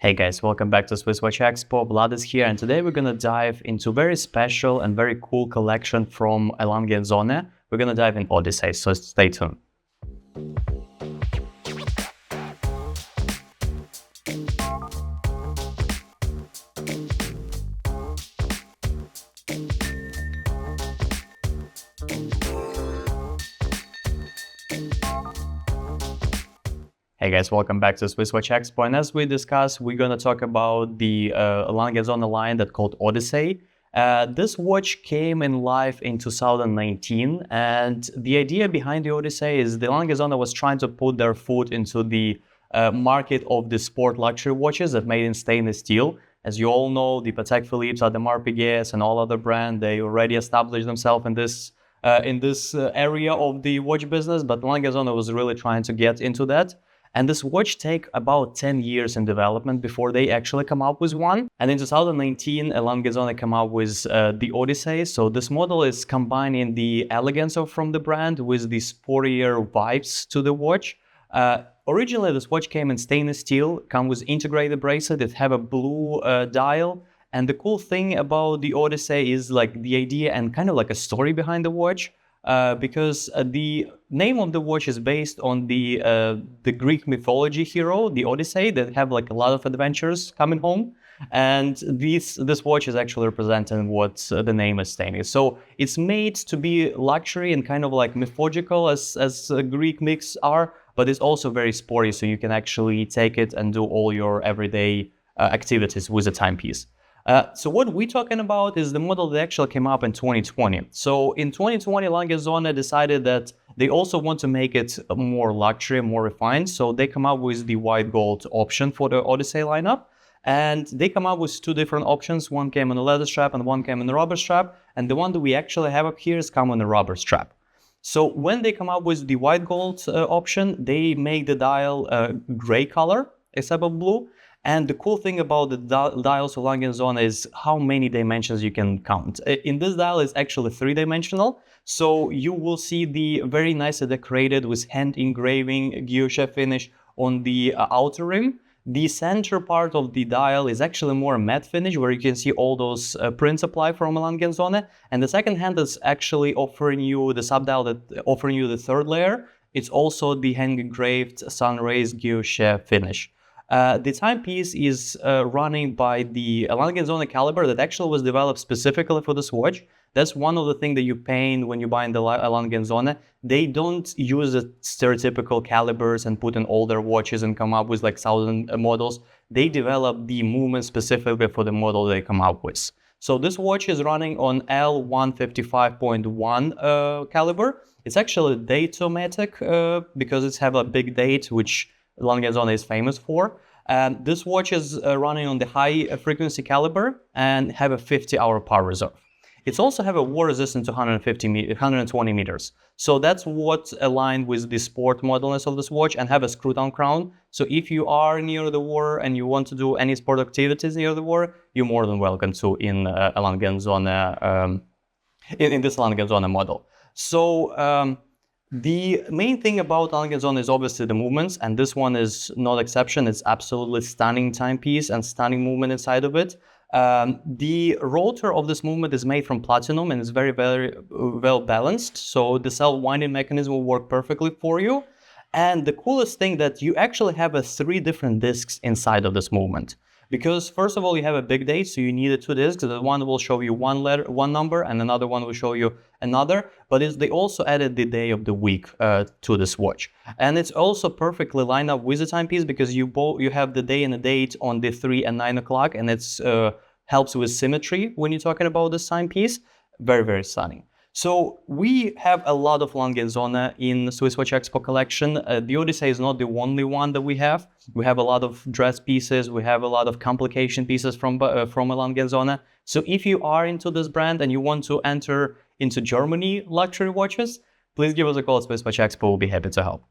Hey guys, welcome back to SwissWatchExpo. Vlad is here, and today we're going to dive into very special and very cool collection from Lange Söhne. We're going to dive in Odysseus, so stay tuned. Hey guys, welcome back to SwissWatchExpo, and as we discussed, we're going to talk about the Lange Söhne line that's called Odysseus. This watch came in life in 2019, and the idea behind the Odysseus is the Lange Söhne was trying to put their foot into the market of the sport luxury watches that made in stainless steel. As you all know, the Patek Philippe, Audemars Piguet, and all other brands, they already established themselves in this area of the watch business, but Lange Söhne was really trying to get into that. And this watch take about 10 years in development before they actually come up with one. And in 2019, Lange Söhne came out with the Odysseus. So this model is combining the elegance from the brand with the sportier vibes to the watch. Originally, this watch came in stainless steel, come with integrated bracelet. It have a blue dial. And the cool thing about the Odysseus is like the idea and kind of like a story behind the watch. Because the name of the watch is based on the Greek mythology hero, the Odyssey, that have like a lot of adventures coming home. And this watch is actually representing what the name is saying. So it's made to be luxury and kind of like mythological as Greek myths are, but it's also very sporty, so you can actually take it and do all your everyday activities with a timepiece. So what we're talking about is the model that actually came up in 2020. So in 2020, Lange Söhne decided that they also want to make it more luxury, more refined. So they come up with the white gold option for the Odyssey lineup. And they come up with two different options. One came on a leather strap and one came on a rubber strap. And the one that we actually have up here is come on a rubber strap. So when they come up with the white gold option, they make the dial gray color except of blue. And the cool thing about the dials of Lange Söhne is how many dimensions you can count. In this dial, it's actually three-dimensional. So you will see the very nicely decorated with hand engraving guilloche finish on the outer rim. The center part of the dial is actually more matte finish, where you can see all those prints applied from Lange Söhne. And the second hand is actually offering you the sub-dial that offering you the third layer. It's also the hand engraved sun rays guilloche finish. The timepiece is running by the Lange Söhne caliber that actually was developed specifically for this watch. That's one of the things that you pay when you buy the Lange Söhne. They don't use the stereotypical calibers and put in all their watches and come up with like 1,000 models. They develop the movement specifically for the model they come up with. So this watch is running on L155.1 caliber. It's actually date-o-matic because it's have a big date, which Lange Söhne is famous for. This watch is running on the high frequency caliber and have a 50-hour power reserve. It's also have a war resistance to 120 meters. So that's what aligned with the sport modelness of this watch and have a screw down crown. So if you are near the war and you want to do any sport activities near the war, you're more than welcome to in Lange Söhne, in this Lange Söhne model. So the main thing about Lange Söhne is obviously the movements, and this one is no exception. It's absolutely stunning timepiece and stunning movement inside of it. The rotor of this movement is made from platinum and is very, very well balanced. So the self-winding mechanism will work perfectly for you. And the coolest thing that you actually have three different discs inside of this movement. Because first of all, you have a big date, so you need two discs. The one will show you one number, and another one will show you another. But they also added the day of the week to this watch, and it's also perfectly lined up with the timepiece because you have the day and the date on the 3 and 9 o'clock, and it's helps with symmetry when you're talking about this timepiece. Very, very stunning. So we have a lot of Lange Söhne in SwissWatchExpo collection. The Odyssey is not the only one that we have. We have a lot of dress pieces. We have a lot of complication pieces from Lange Söhne. So if you are into this brand and you want to enter into Germany luxury watches, please give us a call at SwissWatchExpo. We'll be happy to help.